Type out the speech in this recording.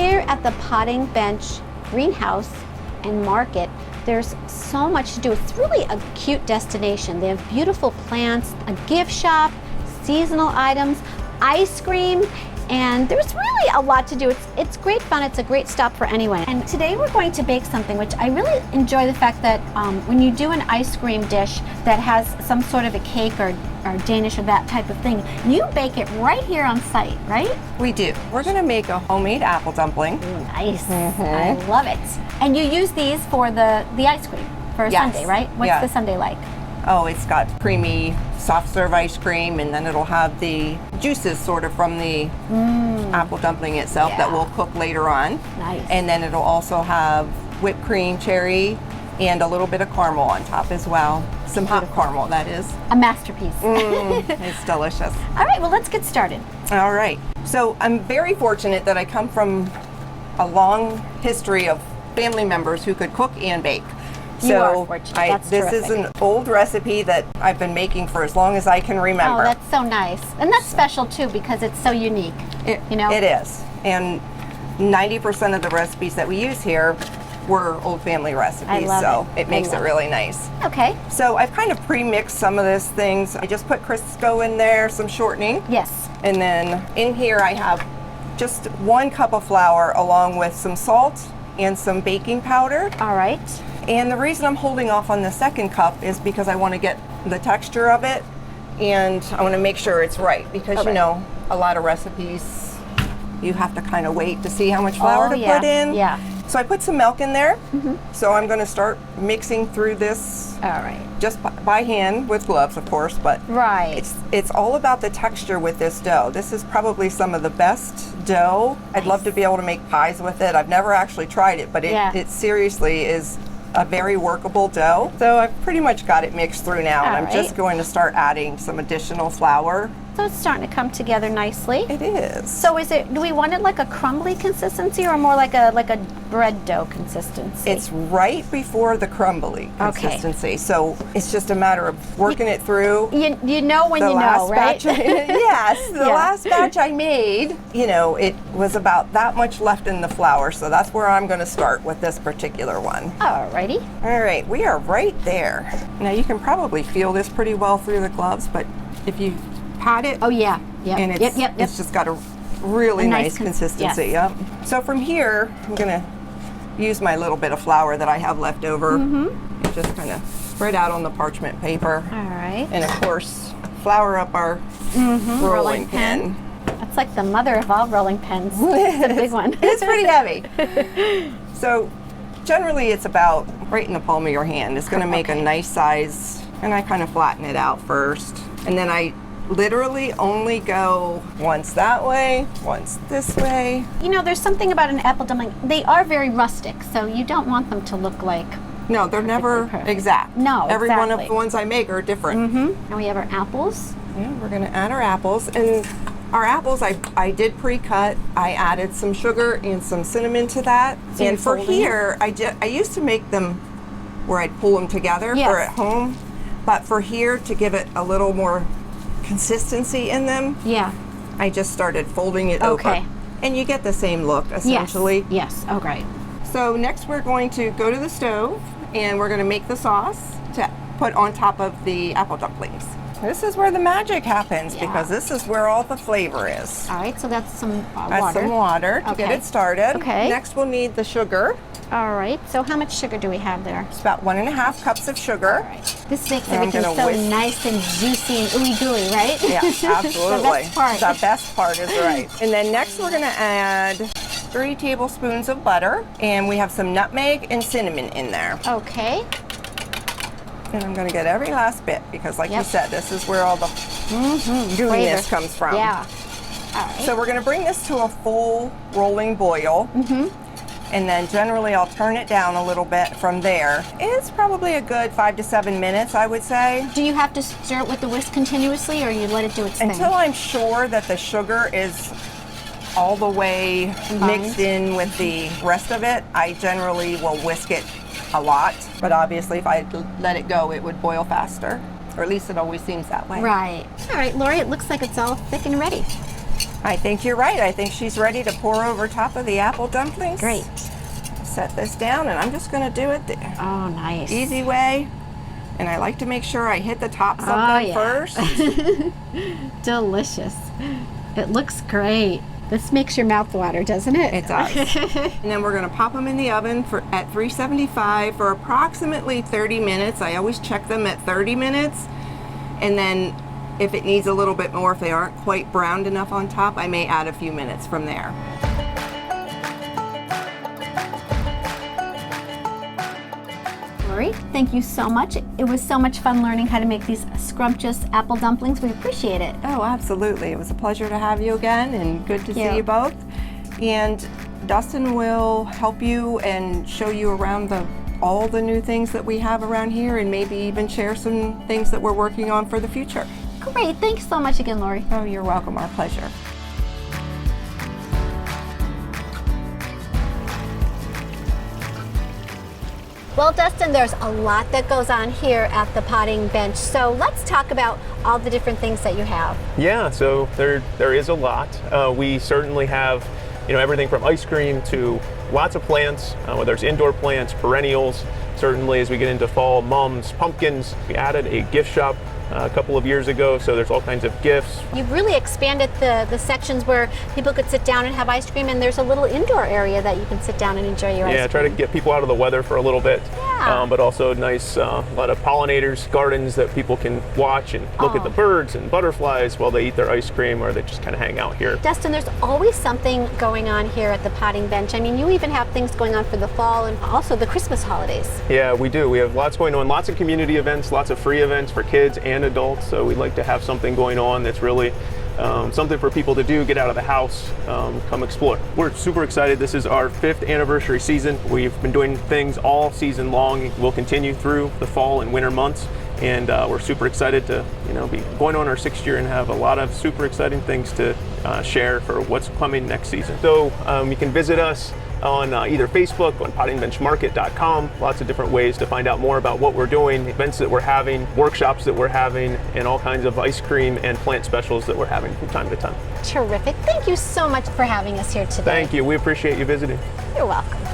Here at the Potting Bench Greenhouse and Market, there's so much to do. It's really a cute destination. They have beautiful plants, a gift shop, seasonal items, ice cream, and there's really a lot to do. It's great fun. It's a great stop for anyone. And today we're going to bake something, which I really enjoy the fact that when you do an ice cream dish that has some sort of a cake or Danish or that type of thing, you bake it right here on site, right? We do. We're gonna make a homemade apple dumpling. Ooh, nice. I love it. And you use these for the ice cream for a sundae, right? What's the sundae like? Oh, it's got creamy, soft serve ice cream, and then it'll have the juices sort of from the apple dumpling itself that we'll cook later on. Nice. And then it'll also have whipped cream, cherry, and a little bit of caramel on top as well. Some hot caramel, that is. A masterpiece. It's delicious. All right, well, let's get started. All right. So I'm very fortunate that I come from a long history of family members who could cook and bake. You are fortunate. That's this is an old recipe that I've been making for as long as I can remember. Oh, that's so nice. And that's special too because it's so unique. It is. And 90% of the recipes that we use here were old family recipes, it makes it really nice. Okay. So I've kind of pre-mixed some of those things. I just put Crisco in there, some shortening. Yes. And then in here I have just 1 cup of flour along with some salt and some baking powder. All right. And the reason I'm holding off on the 2nd cup is because I want to get the texture of it and I want to make sure it's right because you know, a lot of recipes you have to kind of wait to see how much flour to put in. Yeah. So I put some milk in there. So I'm going to start mixing through this. All right. Just by hand with gloves, of course, but it's all about the texture with this dough. This is probably some of the best dough. I'd love to be able to make pies with it. I've never actually tried it, but it seriously is a very workable dough. So I've pretty much got it mixed through now, and I'm just going to start adding some additional flour. So it's starting to come together nicely. It is. So do we want it like a crumbly consistency or more like a bread dough consistency? It's right before the crumbly consistency. So it's just a matter of working it through. You know when you know, right? Yes, the last batch I made, it was about that much left in the flour. So that's where I'm going to start with this particular one. Alrighty. All right, we are right there. Now you can probably feel this pretty well through the gloves, but if you pat it. Oh yeah, and it's just got a really nice consistency. Yep. So from here, I'm gonna use my little bit of flour that I have left over and just kind of spread out on the parchment paper. All right. And of course, flour up our rolling pin. That's like the mother of all rolling pins. It's a big one. It's pretty heavy. So generally it's about right in the palm of your hand. It's gonna make a nice size, and I kind of flatten it out first. And then I literally only go once that way, once this way. There's something about an apple dumpling. They are very rustic, so you don't want them to look like... No, they're never exact. No, Every one of the ones I make are different. Now we have our apples. Yeah, we're gonna add our apples. And our apples, I did pre-cut. I added some sugar and some cinnamon to that. So and for here, I used to make them where I'd pull them together for at home. But for here, to give it a little more consistency in them, I just started folding it over, and you get the same look essentially. Yes. Oh, great. So next we're going to go to the stove and we're going to make the sauce to put on top of the apple dumplings. This is where the magic happens because this is where all the flavor is. All right, so that's some water. Add some water to get it started. Okay. Next we'll need the sugar. All right, so how much sugar do we have there? It's about 1.5 cups of sugar. All right. This makes everything so nice and juicy and ooey gooey, right? Yeah, absolutely. The best part. The best part is right. And then next we're gonna add 3 tablespoons of butter, and we have some nutmeg and cinnamon in there. Okay. And I'm gonna get every last bit because like you said, this is where all the gooiness comes from. Yeah. All right. So we're gonna bring this to a full rolling boil. And then generally I'll turn it down a little bit from there. It's probably a good 5 to 7 minutes, I would say. Do you have to stir it with the whisk continuously, or you let it do its thing? Until I'm sure that the sugar is all the way mixed in with the rest of it, I generally will whisk it a lot. But obviously if I let it go, it would boil faster. Or at least it always seems that way. Right. All right, Lori, it looks like it's all thick and ready. I think you're right. I think she's ready to pour over top of the apple dumplings. Great. Set this down, and I'm just going to do it the nice. easy way. And I like to make sure I hit the tops of them first. Delicious. It looks great. This makes your mouth water, doesn't it? It does. And then we're going to pop them in the oven at 375 for approximately 30 minutes. I always check them at 30 minutes. And then if it needs a little bit more, if they aren't quite browned enough on top, I may add a few minutes from there. Lori, thank you so much. It was so much fun learning how to make these scrumptious apple dumplings. We appreciate it. Oh, absolutely. It was a pleasure to have you again, and good to see you both. And Dustin will help you and show you around all the new things that we have around here, and maybe even share some things that we're working on for the future. Great. Thanks so much again, Lori. Oh, you're welcome. Our pleasure. Well, Dustin, there's a lot that goes on here at the potting bench. So let's talk about all the different things that you have. Yeah, so there is a lot. We certainly have, everything from ice cream to lots of plants, whether it's indoor plants, perennials. Certainly as we get into fall, mums, pumpkins. We added a gift shop a couple of years ago, so there's all kinds of gifts. You've really expanded the sections where people could sit down and have ice cream, and there's a little indoor area that you can sit down and enjoy your ice cream. Yeah, try to get people out of the weather for a little bit. Yeah. But also nice, a lot of pollinators, gardens that people can watch and look at the birds and butterflies while they eat their ice cream, or they just kind of hang out here. Dustin, there's always something going on here at the potting bench. I mean, you even have things going on for the fall and also the Christmas holidays. Yeah, we do. We have lots going on, lots of community events, lots of free events for kids and adults. So we'd like to have something going on that's really something for people to do, get out of the house, come explore. We're super excited. This is our 5th anniversary season. We've been doing things all season long. We'll continue through the fall and winter months. And we're super excited to be going on our 6th year and have a lot of super exciting things to share for what's coming next season. So you can visit us on either Facebook, on pottingbenchmarket.com. Lots of different ways to find out more about what we're doing, events that we're having, workshops that we're having, and all kinds of ice cream and plant specials that we're having from time to time. Terrific. Thank you so much for having us here today. Thank you. We appreciate you visiting. You're welcome.